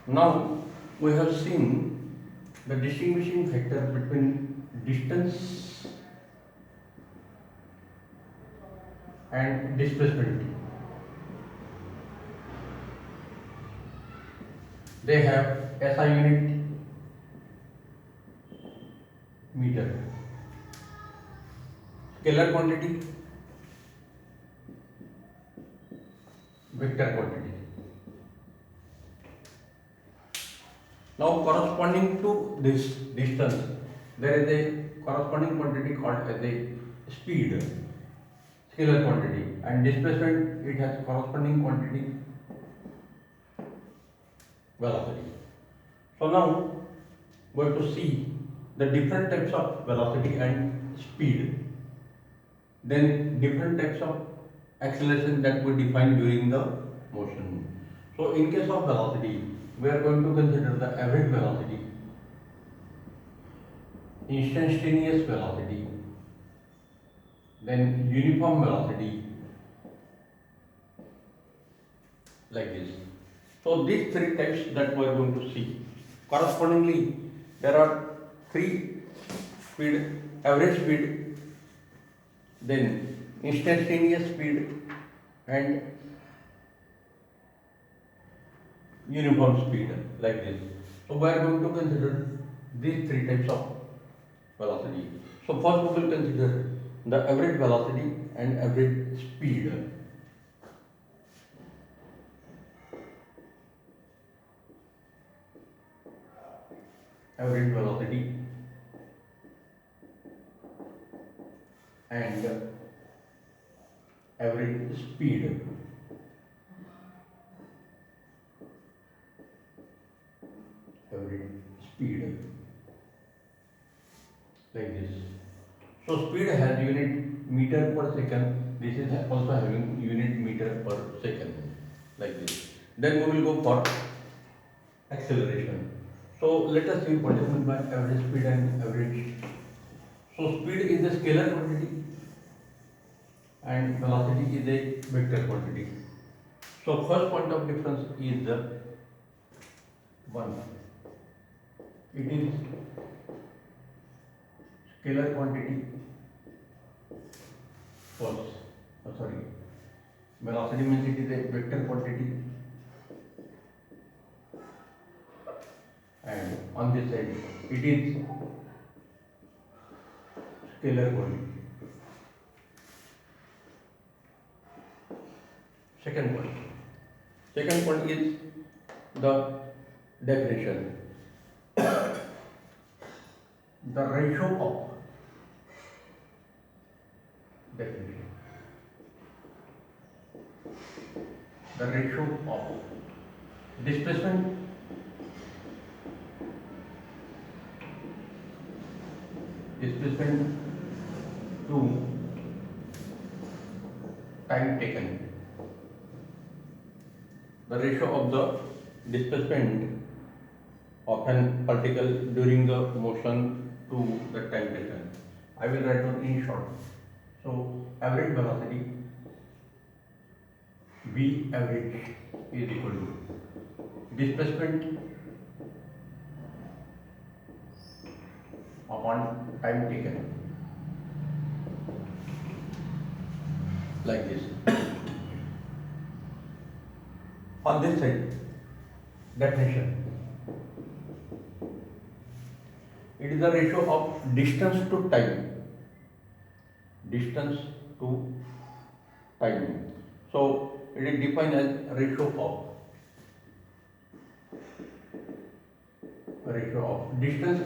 Now we have seen the distinguishing factor between distance and displacement. They have SI unit meter, scalar quantity, vector quantity. Now corresponding to this distance, there is a corresponding quantity called as a speed, scalar quantity, and displacement, it has corresponding quantity, velocity. So now we are going to see the different types of velocity and speed, then different types of acceleration that we define during the motion. So in case of velocity, we are going to consider the average velocity, instantaneous velocity, then uniform velocity, like this. So these three types that we are going to see. Correspondingly, there are three speed: average speed, then instantaneous speed, and uniform speed, like this. So we are going to consider these three types of velocity. So first we will consider the average velocity and average speed. Average velocity and average speed. Average speed, like this. So speed has unit meter per second. This is also having unit meter per second, like this. Then we will go for acceleration. So let us see what is meant by average speed and average. So speed is a scalar quantity and velocity is a vector quantity. So first point of difference is the one. It is scalar quantity first. Sorry. Velocity means it is a vector quantity, and on this side it is scalar quantity. Second point. Second point is the definition. The ratio of definition. The ratio of displacement to time taken. The ratio of the displacement of an particle during the motion to the time taken. I will write down in short. So average velocity V average is equal to displacement upon time taken, like this. On this side, definition. It is the ratio of distance to time. Distance to time. So it is defined as ratio of distance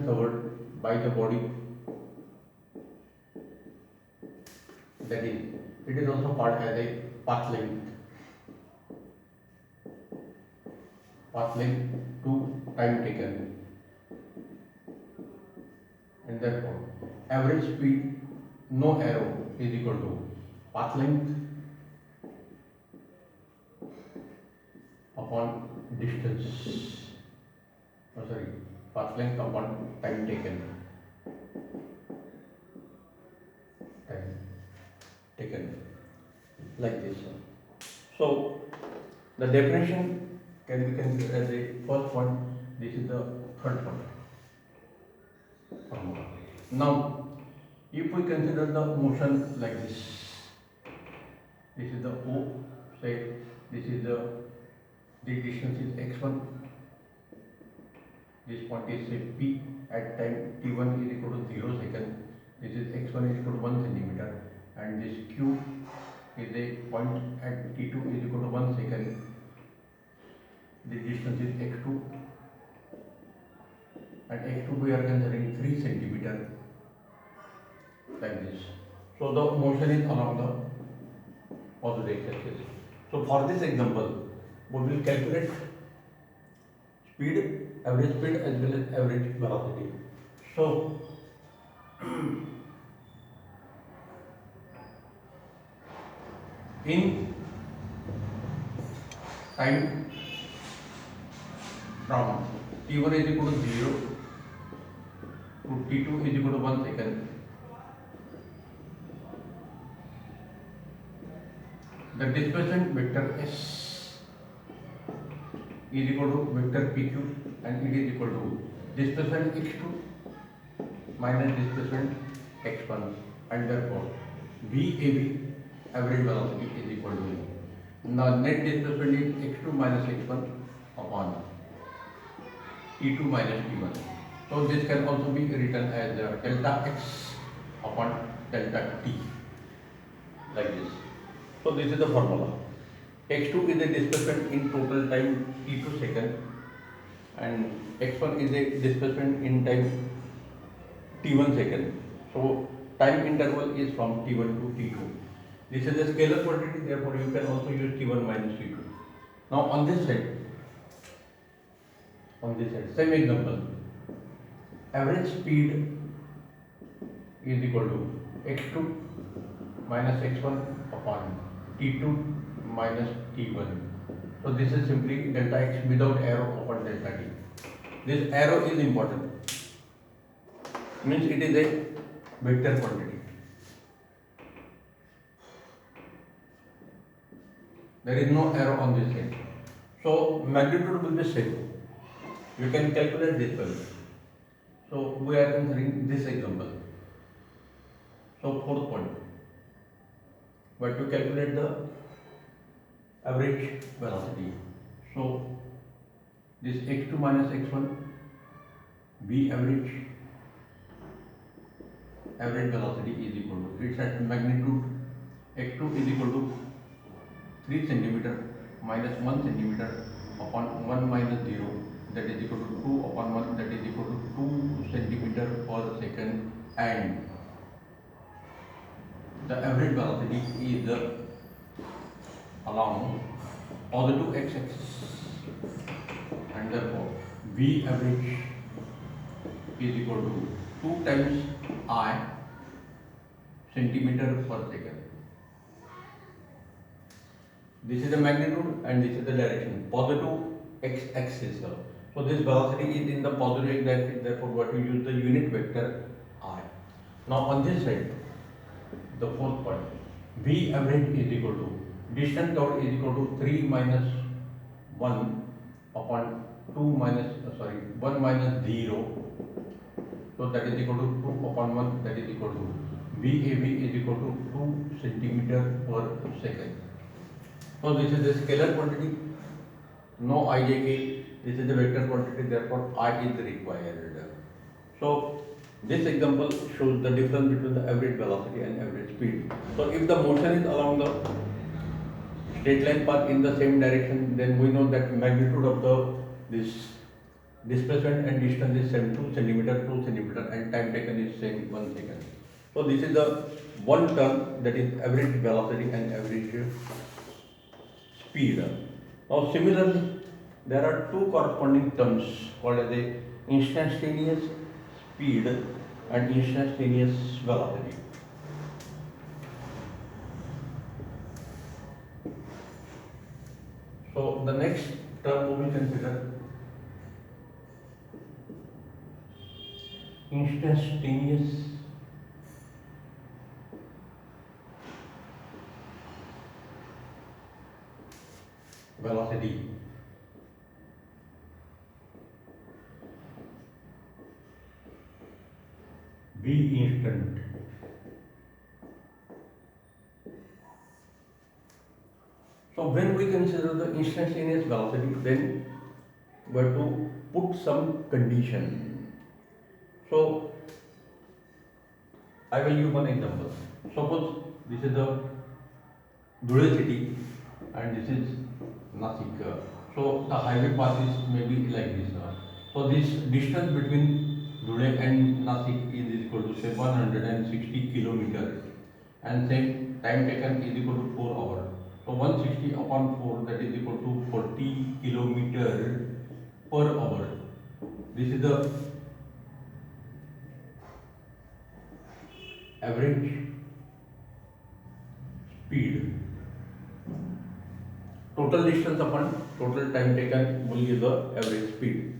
covered by the body, that is, it is also called as a path length to time taken, and therefore average speed no arrow is equal to path length upon distance, path length upon time taken. like this. So the definition can be considered as a first one. This is the third one. Formula. Now, if we consider the motion like this is the O. Say this is the distance is x1. This point is say P at time t1 is equal to 0 second. This is x1 is equal to 1 centimeter, and this Q is a point at t2 is equal to 1 second. The distance is x2, and x2 we are considering 3 centimeter like this. So the motion is along the opposite axis. So for this example, we will calculate speed, average speed as well as average velocity. So in time from t1 is equal to 0 to t2 is equal to 1 second, the displacement vector s is equal to vector pq, and it is equal to displacement x2 minus displacement x1, and therefore VAB average velocity is equal to now net displacement is x2 minus x1 upon t2 minus t1. So this can also be written as delta x upon delta t like this. So this is the formula. x2 is the displacement in total time t2 second, and x1 is the displacement in time t1 second. So time interval is from t1 to t2. This is a scalar quantity, therefore you can also use t1 minus t2. Now on this side, same example, average speed is equal to x2 minus x1 upon t2 minus t1. So this is simply delta x without arrow upon delta t. This arrow is important, means it is a vector quantity. There is no arrow on this side. So magnitude will be same. You can calculate this value. So we are considering this example. So fourth point, but to calculate the average velocity. So this x2 minus x1, v average velocity is equal to, it's at magnitude x2 is equal to 3 centimeter minus 1 centimeter upon 1 minus 0, that is equal to 2 upon 1, that is equal to 2 centimeter per second, and the average velocity is along positive x-axis, and therefore v average is equal to 2 times I centimeter per second. This is the magnitude and this is the direction, positive x-axis. So this velocity is in the positive x-axis, therefore what we use the unit vector I. Now on this side, the fourth point, v average is equal to distance covered is equal to 3 minus 1 upon 2 minus 1 minus 0. So that is equal to 2 upon 1, that is equal to VAB is equal to 2 centimeter per second. So this is the scalar quantity, no ijk, this is the vector quantity, therefore I is required. So this example shows the difference between the average velocity and average speed. So if the motion is along the straight line path in the same direction, then we know that magnitude of this displacement and distance is same, 2 centimeter, and time taken is same, 1 second. So this is the one term, that is average velocity and average speed. Now similarly, there are two corresponding terms called as the instantaneous speed and instantaneous velocity. So the next term we will consider instantaneous V instant. So when we consider the instantaneous velocity, then we have to put some condition. So I will give one example. Suppose this is the Dhule city and this is Nasik. So the highway path is maybe like this. So this distance between Dhule and Nasik is equal to say 160 kilometer, and same time taken is equal to 4 hours. So 160 upon 4, that is equal to 40 kilometer per hour. This is the average speed. Total distance upon total time taken will give the average speed.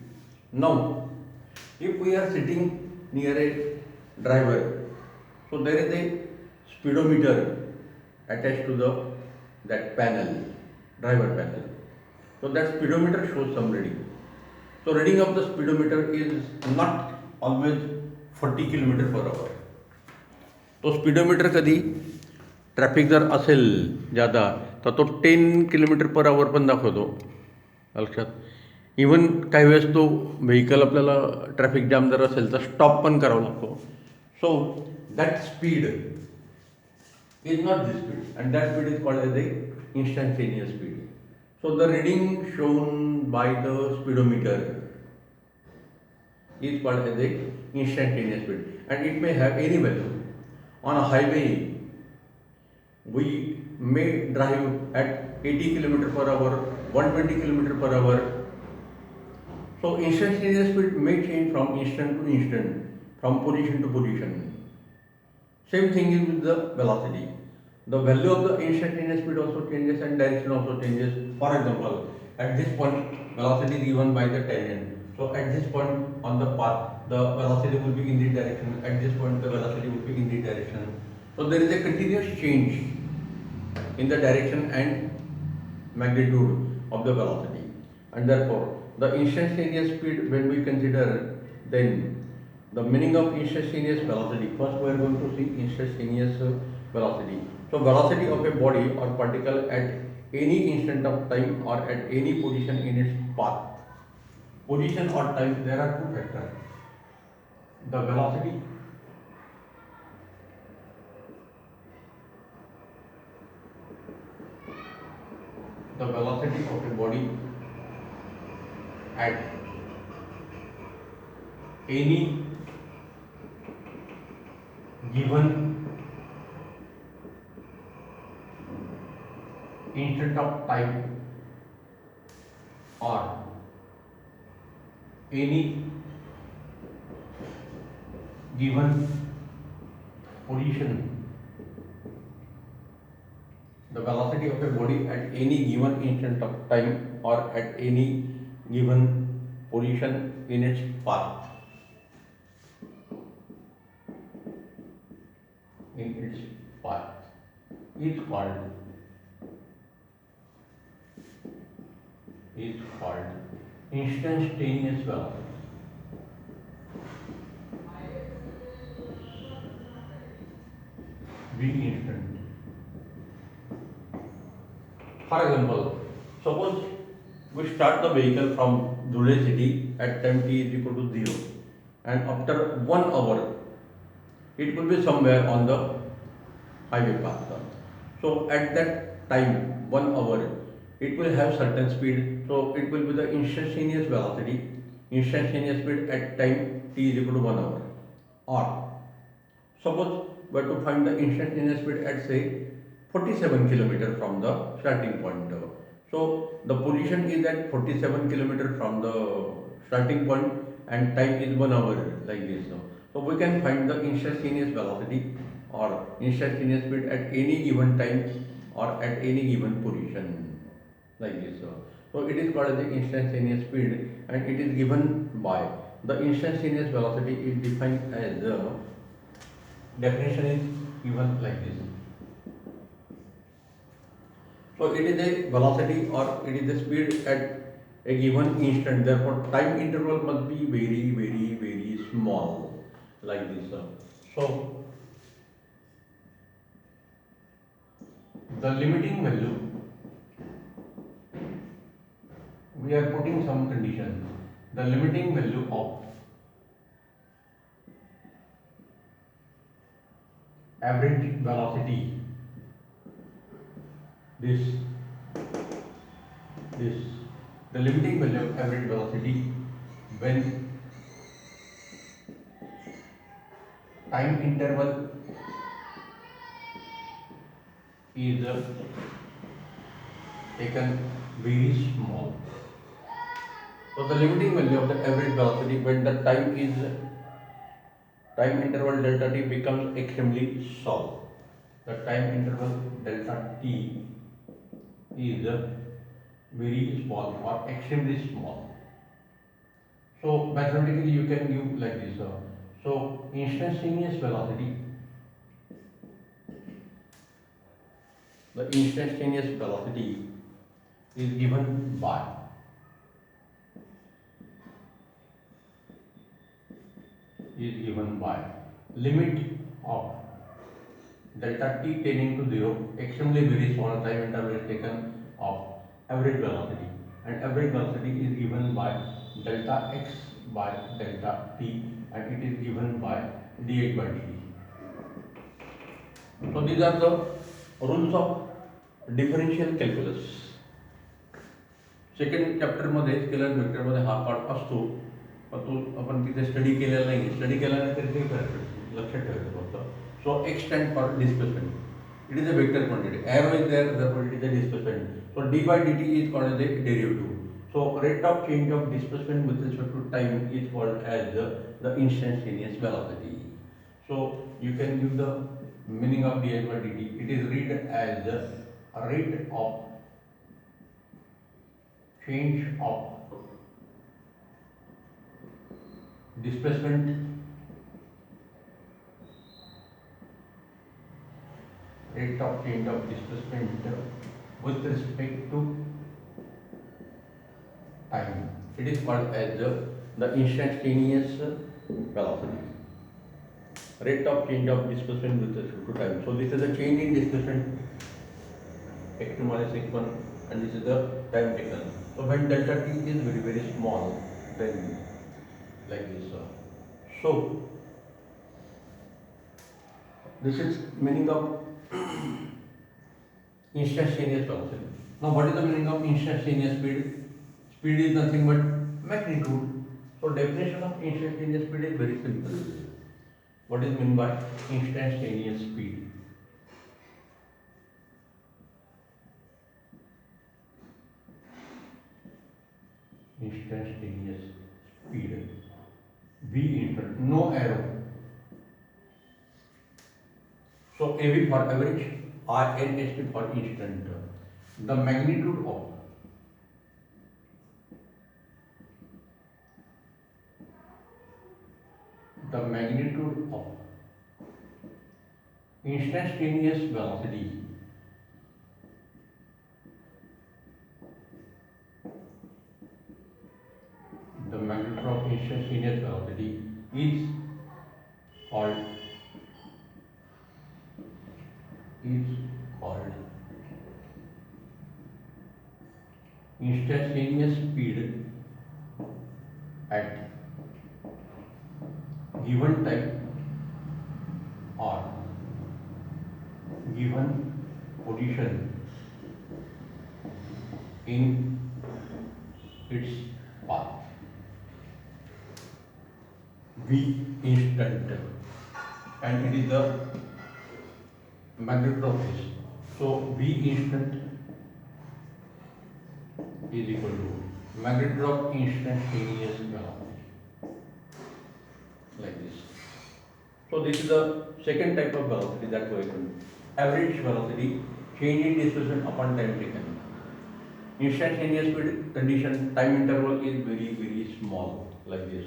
Now, if we are sitting near a driver, so there is a speedometer attached to the that panel, driver panel. So that speedometer shows some reading. So reading of the speedometer is not always 40 km per hour. तो speedometer कधी traffic जर असेल जादा तर तो 10 kilometre per hour पण दाखवतो लक्षात. इवन काही वेळेस तो व्हेकल आपल्याला ट्रॅफिक जाम जर असेल तर स्टॉप पण करावा लागतो. So that speed is not this speed, and that speed is called as the instantaneous speed. So the reading shown by the speedometer is called as the instantaneous speed, and it may have any value. On a highway, we may drive at 80 km per hour, 120 km per hour. So instantaneous speed may change from instant to instant, from position to position. Same thing is with the velocity. The value of the instantaneous speed also changes and direction also changes. For example, at this point, velocity is given by the tangent. So at this point on the path, the velocity will be in this direction. At this point, the velocity will be in this direction. So there is a continuous change in the direction and magnitude of the velocity. And therefore, the instantaneous speed, when we consider, then the meaning of instantaneous velocity. First, we are going to see instantaneous velocity. So, velocity of a body or particle at any instant of time or at any position in its path. Position or time, there are two factors. The velocity of a body at any given instant of time or any given position. The velocity of a body at any given instant of time or at any given position in its path. Is called instantaneous velocity. V instant. For example, suppose we start the vehicle from Dhule city at time t is equal to 0, and after 1 hour it will be somewhere on the highway path. So at that time, 1 hour, it will have certain speed. So it will be the instantaneous velocity, instantaneous speed at time t is equal to 1 hour. Or suppose we have to find the instantaneous speed at say 47 km from the starting point. So the position is at 47 km from the starting point and time is 1 hour like this. So we can find the instantaneous velocity or instantaneous speed at any given time or at any given position like this. So it is called as the instantaneous speed, and it is given by the instantaneous velocity is defined as the definition is given like this. So it is a velocity or it is the speed at a given instant. Therefore, time interval must be very, very, very small like this. So the limiting value, we are putting some condition. The limiting value of average velocity, this the limiting value of average velocity when time interval is taken very small. So the limiting value of the average velocity when the time interval delta t becomes extremely small. The time interval delta t is very small or extremely small. So mathematically you can give like this. So instantaneous velocity, the instantaneous velocity is given by limit of delta t tending to 0, extremely very small time interval is taken of average velocity, and average velocity is given by delta x by delta t, and it is given by dx by dt. So these are the rules of differential calculus. Second chapter मध्ये scalar vector मध्ये हा part असतो, पण तो आपण तिथे study केलेला नाही. स्टडी केल्यानंतर ते करायचं, लक्षात ठेवायचं फक्त. So X stand for displacement, it is a vector quantity, arrow is there, therefore it is a displacement. So d by dt is called as a derivative. So rate of change of displacement with respect to time is called as the instantaneous velocity. So you can give the meaning of dy by dt. It is read as a rate of change of displacement with respect to time. It is called as the instantaneous velocity. Rate of change of displacement with respect to time. So this is a change in displacement x2 minus x1, and this is the time taken. So when delta t is very very small, then like this. So this is meaning of instantaneous velocity. Now what is the meaning of instantaneous speed? Speed is nothing but magnitude. So definition of instantaneous speed is very simple. What is meant by instantaneous speed? Instantaneous speed, v instant, no arrow. So AV for average, INST for instant. The magnitude of instantaneous velocity is called instantaneous speed at given time or given position in its path. V instant, and it is the magnitude of this. So V instant is equal to magnitude of instantaneous velocity, like this. So this is the second type of velocity that we can. Average velocity, change in displacement upon time taken. Instantaneous speed condition, time interval is very very small, like this.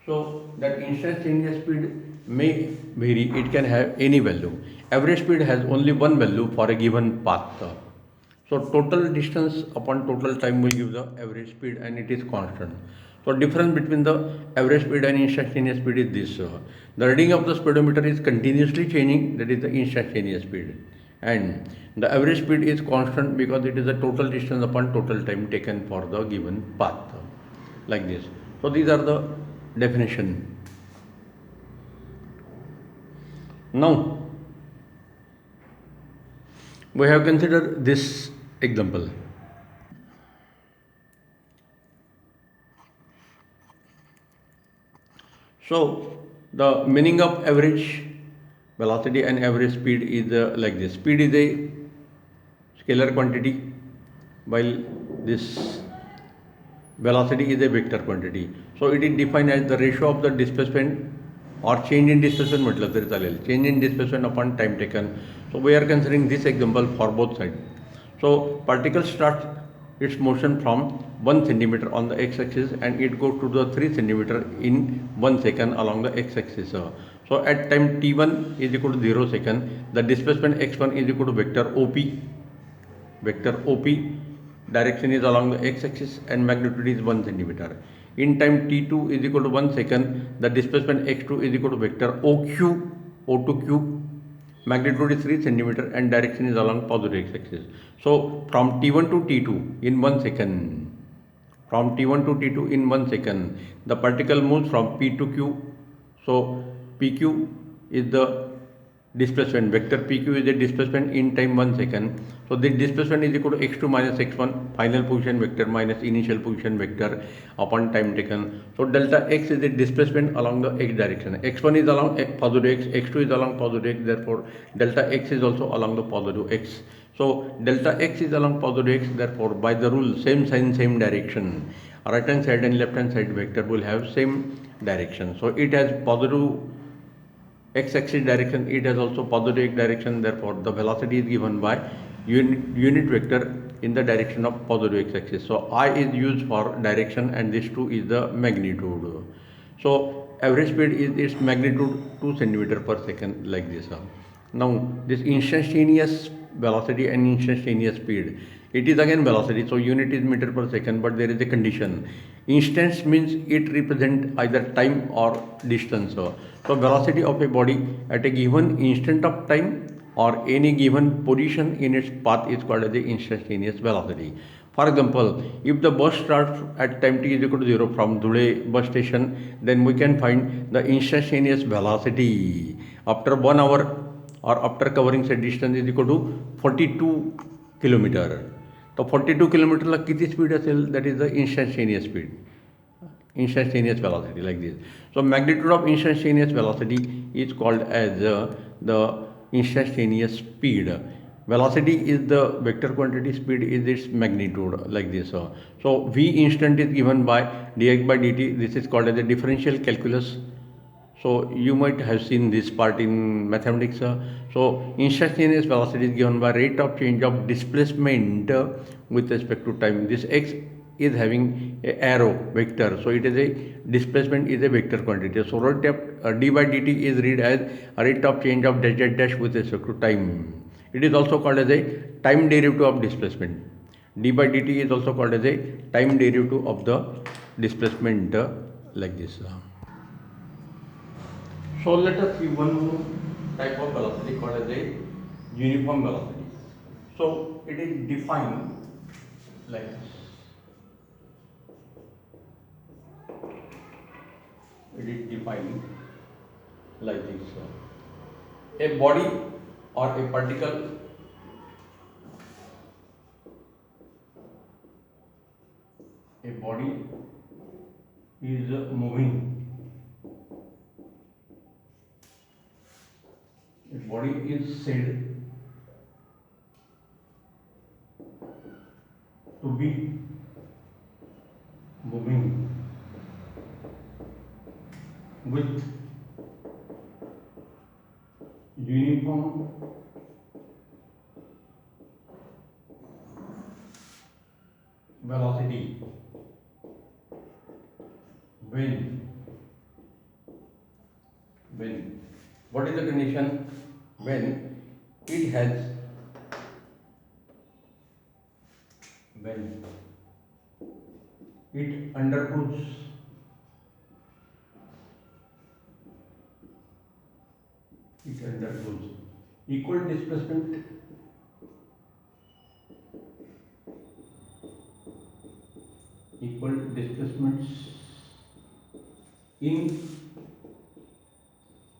So that instantaneous speed may vary, it can have any value. Average speed has only one value for a given path. So total distance upon total time will give the average speed, and it is constant. So difference between the average speed and instantaneous speed is this. The reading of the speedometer is continuously changing, that is the instantaneous speed. And the average speed is constant because it is the total distance upon total time taken for the given path. Like this. So these are the definition. Now we have considered this example. So the meaning of average velocity and average speed is like this. Speed is a scalar quantity, while this velocity is a vector quantity. So it is defined as the ratio of the displacement or change in displacement म्हटलं तरी चालेल, change in displacement upon time taken. So we are considering this example for both sides. So particle starts its motion from 1 centimeter on the x-axis and it goes to the 3 centimeter in 1 second along the x-axis. So at time t1 is equal to 0 second, the displacement x1 is equal to vector OP, direction is along the x-axis and magnitude is 1 centimeter. In time t2 is equal to 1 second, the displacement x2 is equal to vector OQ, O2Q, magnitude is 3 centimeter and direction is along positive x-axis. So from t1 to t2 in 1 second, the particle moves from P to Q. So PQ is the displacement, vector PQ is the displacement in time 1 second. So this displacement is equal to x2 minus x1, final position vector minus initial position vector upon time taken. So delta x is the displacement along the x direction. x1 is along positive x, x2 is along positive x, therefore delta x is also along the positive x. So delta x is along positive x, therefore by the rule same sign, same direction. Right hand side and left hand side vector will have same direction. So it has positive x-axis direction, it has also positive x direction, therefore the velocity is given by unit vector in the direction of positive x-axis. So I is used for direction and this 2 is the magnitude. So average speed is its magnitude 2 centimeter per second, like this. Now this instantaneous velocity and instantaneous speed, it is again velocity, so unit is meter per second, but there is a condition. Instance means it represents either time or distance. So velocity of a body at a given instant of time or any given position in its path is called as the instantaneous velocity. For example, if the bus starts at time t is equal to 0 from Dhule bus station, then we can find the instantaneous velocity after 1 hour or after covering said distance is equal to 42 kilometer. तो 42 किलोमीटरला किती speed असेल, that is the instantaneous speed, instantaneous velocity, like this. So magnitude of instantaneous velocity is called as the instantaneous speed. Velocity is the vector quantity, speed is its magnitude, like this. So v instant is given by dx by dt. This is called as a differential calculus. So you might have seen this part in mathematics. So instantaneous velocity is given by rate of change of displacement with respect to time. This x is having a arrow vector, so it is a displacement is a vector quantity. So rate of d by dt is read as a rate of change of dash dash dash with respect to time. It is also called as a time derivative of displacement. D by dt is also called as a time derivative of the displacement, like this. So let us see one more type of velocity called as a uniform velocity. So it is defined like this. It is defined like this. A body or a particle is moving. A body is said to be moving with uniform velocity when what is the condition? When it undergoes it undergoes. Equal displacement equal displacements in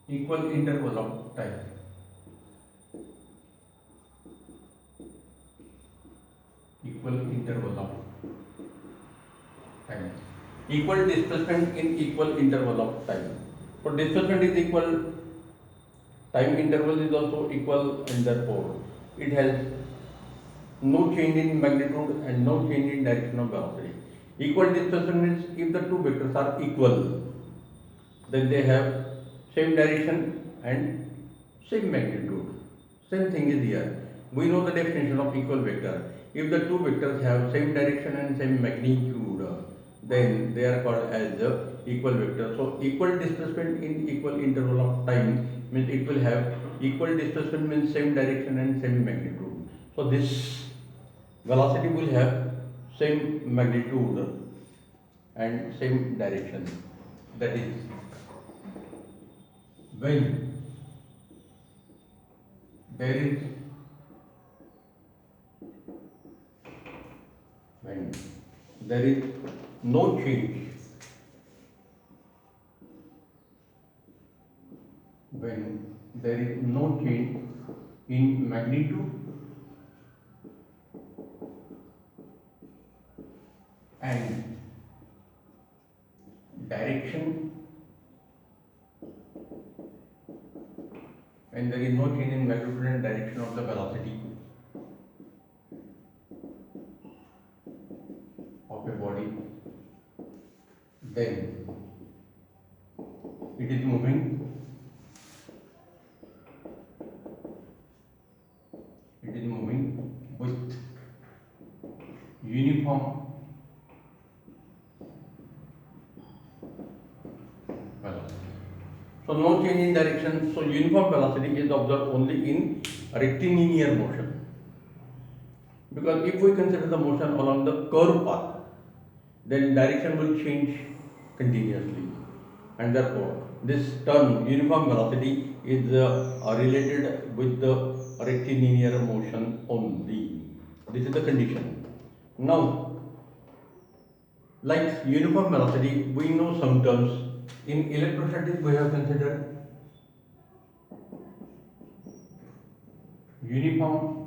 equal interval of time. Equal interval of time. Equal displacement in equal interval of time. So displacement is equal, time interval is also equal, and therefore it has no change in magnitude and no change in direction of velocity. Equal displacement means if the two vectors are equal, then they have same direction and same magnitude. Same thing is here. We know the definition of equal vector. If the two vectors have same direction and same magnitude, then they are called as the equal vector. So equal displacement in equal interval of time means it will have equal displacement means same direction and same magnitude. So this velocity will have same magnitude and same direction. That is when there is when there is no change, when there is no change in magnitude and direction, when there is no change in magnitude and direction of the velocity of a body, then it is moving with uniform velocity. So no change in direction. So uniform velocity is observed only in rectilinear motion. Because if we consider the motion along the curved path, then direction will change continuously, and therefore this term uniform velocity is related with the rectilinear motion only. This is the condition. Now, like uniform velocity, we know some terms. In electrostatics, we have considered uniform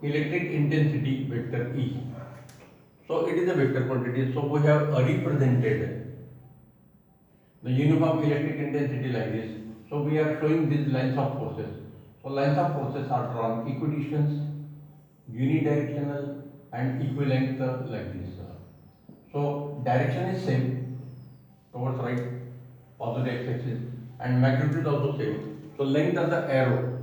electric intensity vector E. So it is a vector quantity. So we have represented the uniform electric intensity like this. So we are showing these lines of forces. So lines of forces are drawn equidistance, unidirectional, and equilength like this. So direction is same towards right, positive x-axis, and magnitude is also same. So length of the arrow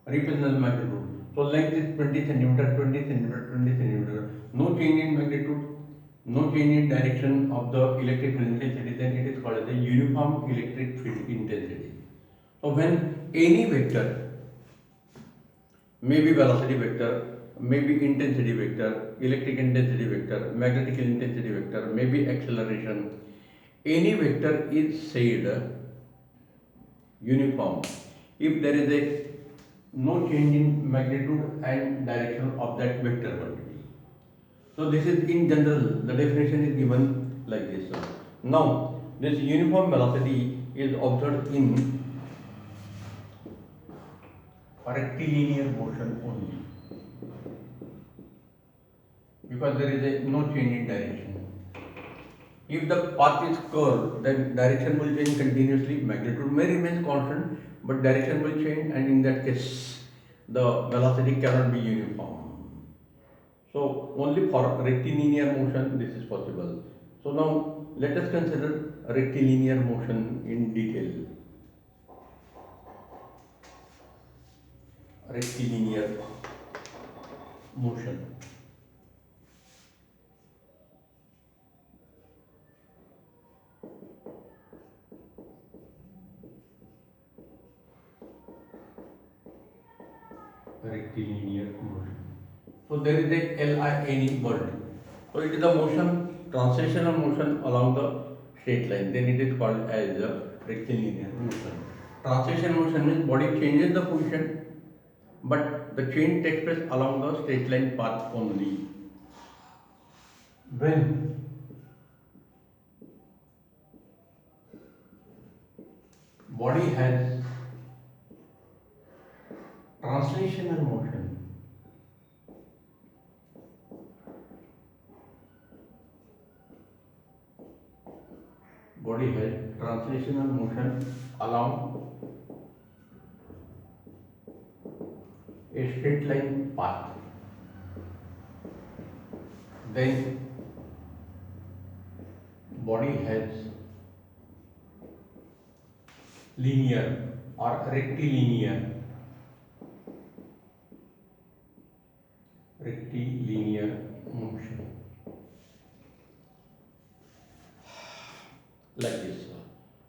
represents magnitude. So length is 20 centimeter, 20 centimeter, 20 centimeter. No change in magnitude, no change in direction of the electric field intensity. Then it is called as the uniform electric field intensity. So when any vector, maybe velocity vector, maybe intensity vector, electric intensity vector, magnetic intensity vector, maybe acceleration, any vector is said uniform if there is a no change in magnitude and direction of that vector quantity. So this is in general, the definition is given like this. Now this uniform velocity is observed in rectilinear motion only, because there is a no change in direction. If the path is curved, then direction will change continuously. Magnitude may remain constant, but direction will change, and in that case, the velocity cannot be uniform. So only for rectilinear motion this is possible. So now let us consider rectilinear motion in detail. Rectilinear motion. Rectilinear motion. So there is a LINE word. So it is a motion translational motion along the straight line, then it is called as the rectilinear motion. Translation motion means body changes the position, but the change takes place along the straight line path only. When body has translational motion, body has translational motion along a straight line path, then body has linear or rectilinear motion like this.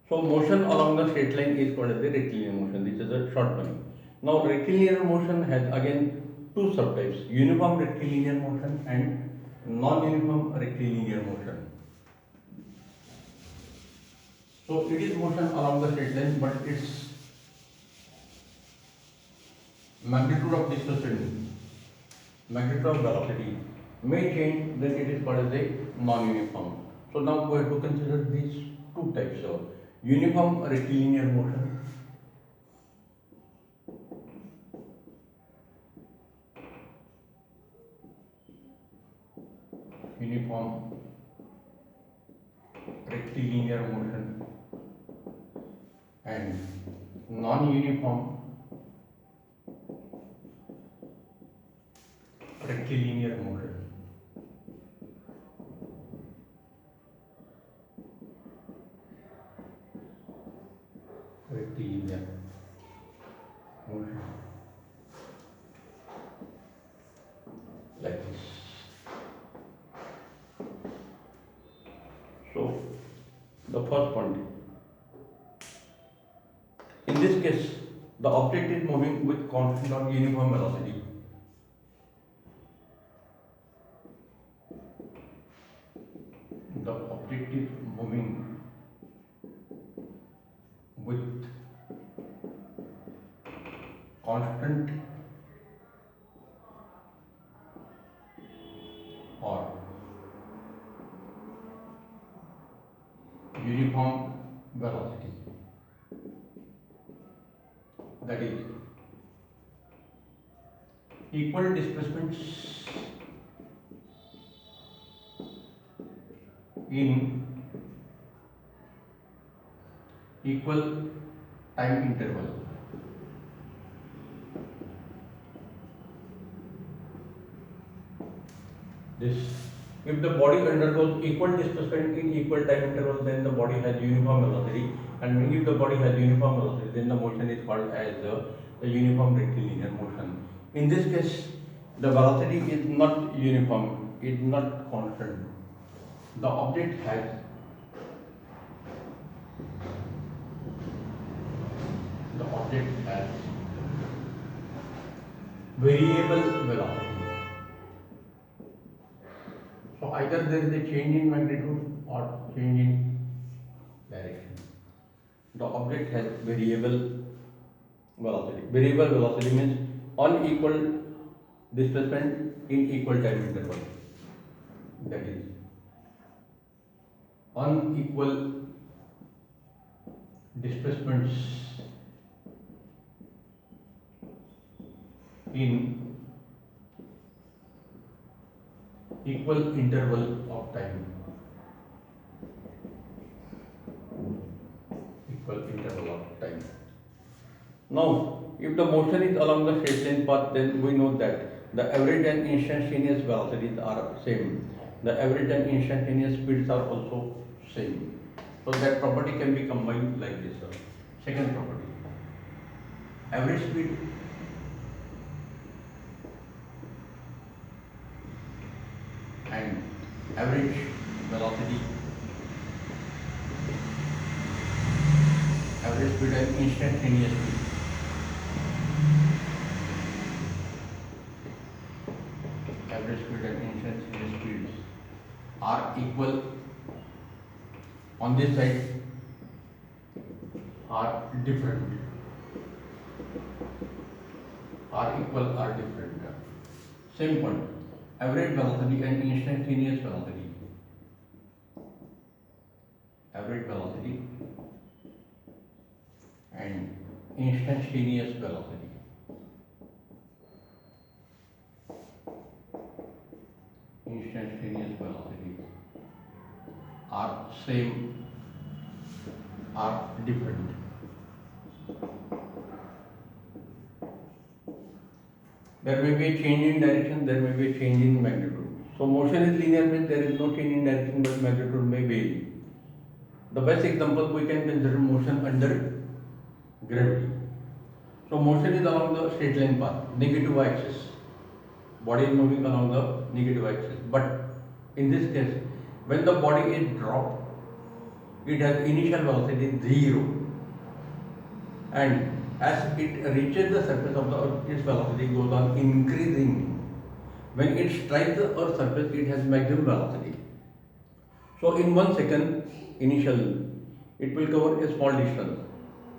So motion along the straight line is called as the rectilinear motion. This is a short one. Now rectilinear motion has again two subtypes: uniform rectilinear motion and non-uniform rectilinear motion. So it is motion along the straight line, but its magnitude of displacement, magnitude of velocity may change, then it is called as a non-uniform. So now we have to consider these two types of uniform rectilinear motion and non-uniform rectilinear motion. Rectilinear motion like this. So the first point, in this case the object is moving with constant or uniform velocity. The object is moving with constant or uniform velocity. That is equal displacements in equal time interval. This, if the body undergoes equal displacement in equal time interval, then the body has uniform velocity, and if the body has uniform velocity, then the motion is called as the uniform rectilinear motion. In this case, the velocity is not uniform, it is not constant. The object has variable velocity. So either there is a change in magnitude or change in direction. The object has variable velocity. Variable velocity means unequal displacement in equal time interval. That is unequal displacements in equal interval of time. Now, if the motion is along the straight line path, then we know that the average and instantaneous velocities are same. The average and instantaneous speeds are also same. So that property can be combined like this. Second property, average speed and average velocity, average speed and instantaneous speed. Average speed and instantaneous speeds are equal on this side are different, are equal are different. Same point, average velocity and instantaneous velocity. Average velocity and instantaneous velocity. Instantaneous velocity are same, are different. There may be a change in direction, there may be a change in magnitude. So motion is linear means there is no change in direction but magnitude may vary. The best example we can consider motion under gravity. So motion is along the straight line path, negative axis. Body is moving along the negative axis. But in this case, when the body is dropped, it has initial velocity 0, and as it reaches the surface of the earth, its velocity goes on increasing. When it strikes the earth surface, it has maximum velocity. So in 1 second initial, it will cover a small distance.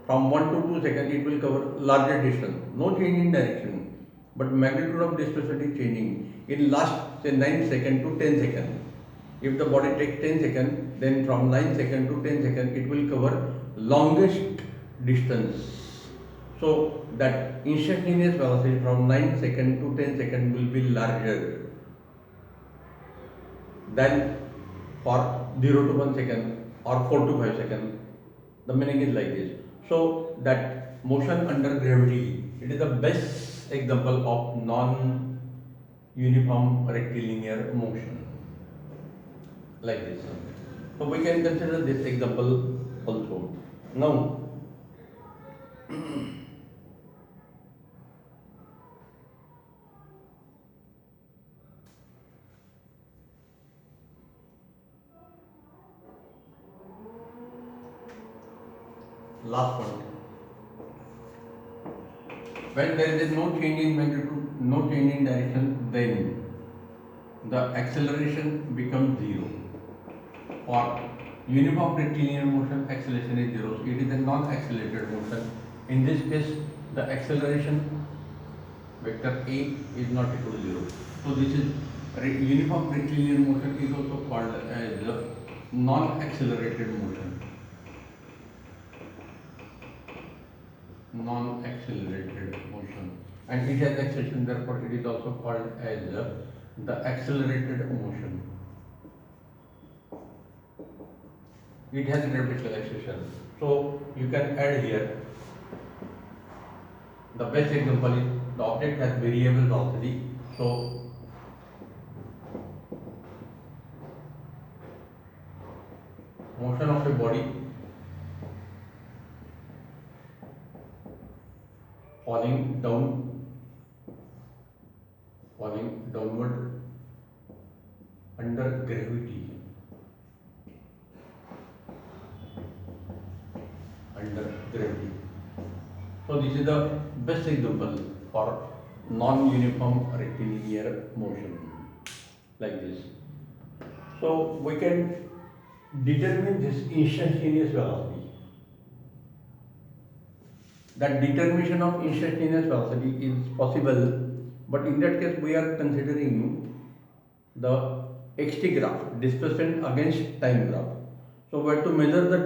From 1 to 2 seconds, it will cover larger distance. No change in direction, but magnitude of displacement is changing. In last say 9 seconds to 10 seconds. If the body takes 10 seconds, then from 9 seconds to 10 seconds, it will cover longest distance. So that instantaneous velocity from 9 seconds to 10 seconds will be larger than for 0 to 1 second or 4 to 5 seconds. The meaning is like this. So that motion under gravity, it is the best example of non-uniform rectilinear motion. Like this. So we can consider this example also. Now, last point. When there is no change in magnitude, no change in direction, then the acceleration becomes 0. For uniform rectilinear motion, acceleration is 0. So it is a non-accelerated motion. In this case, the acceleration vector A is not equal to 0. So this is uniform rectilinear motion is also called as non-accelerated motion. Non-accelerated motion, and it has acceleration, therefore it is also called as the accelerated motion. It has gravitational acceleration. So you can add here. The best example is the object has variable velocity. So motion of a body falling downward under gravity. So this is the best example for non-uniform rectilinear motion, like this. So we can determine this instantaneous velocity. That determination of instantaneous velocity is possible, but in that case we are considering the xt graph, displacement against time graph. So we have to measure the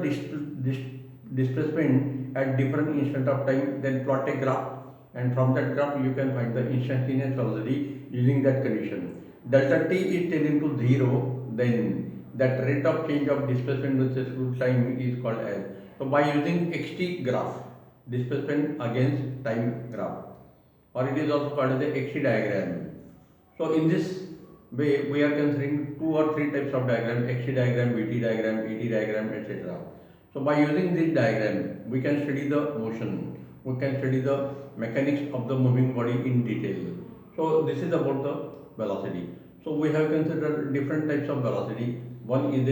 displacement at different instant of time, then plot a graph, and from that graph you can find the instantaneous velocity using that condition. Delta t is tending to 0, then that rate of change of displacement with respect to time is called as. So by using xt graph, displacement against time graph, or it is also called as the xt diagram. So in this way we are considering 2 or 3 types of diagram: xt diagram, vt diagram, et diagram, etc. So by using this diagram we can study the motion, we can study the mechanics of the moving body in detail. So this is about the velocity. So we have considered different types of velocity. One is